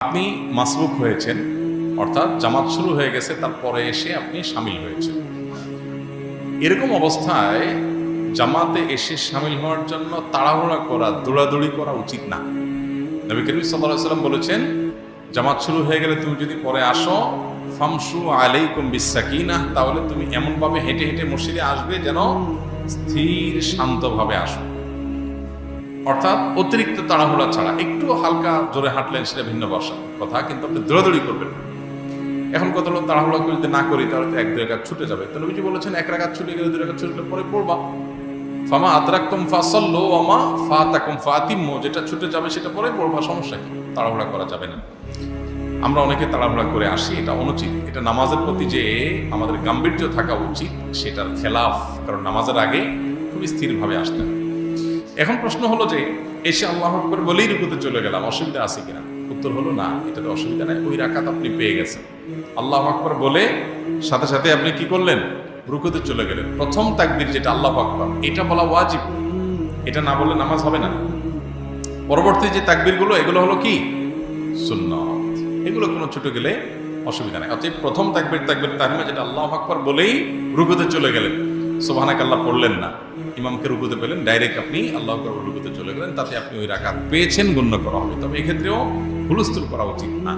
আপনি মাসবুক হয়েছেন, অর্থাৎ জামাত শুরু হয়ে গেছে, তারপরে এসে আপনি শামিল হয়েছেন। এরকম অবস্থায় জামাতে এসে শামিল হওয়ার জন্য তাড়াহুড়া করা, দৌড়াদৌড়ি করা উচিত না। নবী করিম সাল্লাল্লাহু আলাইহি ওয়াসাল্লাম বলেছেন, জামাত শুরু হয়ে গেলে তুমি যদি পরে আসো, ফামশু আলাইকুম বিসাকিনাহ, তাহলে তুমি এমনভাবে হেঁটে হেঁটে মসজিদে আসবে যেন স্থির শান্তভাবে আসো। অর্থাৎ অতিরিক্ত তাড়াহুড়া ছাড়া, একটু হালকা জোরে হাঁটলেন সেটা ভিন্ন কথা, কিন্তু আপনি দৌড়াদৌড়ি করবেন না। এখন কত লোক তাড়াহুড়া করে যদি না করি তাহলে তো এক দুই রাকাত ছুটে যাবে। তো নবীজি বলেছেন, এক রাকাত ছুটে গেলে দুই রাকাত ছুটে গেলে পরে পড়বা। ফামা আদরাকতুম ফাসাল্লু ওয়া মা ফাতাকুম ফাতিম্মু, যেটা ছুটে যাবে সেটা পরে পড়বা, সমস্যা কি? তাড়াহুড়া করা যাবে না। আমরা অনেকে তাড়াহুড়া করে আসি, এটা অনুচিত। এটা নামাজের প্রতি যে আমাদের গাম্ভীর্য থাকা উচিত সেটার খেলাফ, কারণ নামাজের আগে খুবই স্থিরভাবে আসতে হবে। এখন প্রশ্ন হলো যে এসে আল্লাহু আকবার বলেই রুকুতে চলে গেলাম, অসুবিধা আছে কিনা? উত্তর হলো না, এটাতে অসুবিধা নাই। ওই রাকাত আপনি পেয়ে গেছেন, আল্লাহু আকবার বলে সাথে সাথে আপনি কি করলেন? রুকুতে চলে গেলেন। প্রথম তাকবীর যেটা আল্লাহু আকবার, এটা বলা ওয়াজিব, এটা না বললে নামাজ হবে না। পরবর্তী যে তাকবীরগুলো, এগুলো হলো কি? সুন্নাত। এগুলো কোনো ছুটে গেলে অসুবিধা নাই। অতএব প্রথম তাকবীর তাহরিমা, যেটা আল্লাহু আকবার বলেই রুকুতে চলে গেলেন, সুবহানাকাল্লাহ পড়লেন না, ইমামকে রুকুতে পেলেন, ডাইরেক্ট আপনি আল্লাহু আকবার রুকুতে চলে গেলেন, তাতে আপনি ওই রাকাত পেয়েছেন, গণ্য করা হবে। তবে এক্ষেত্রেও হুলস্থুল করা উচিত না।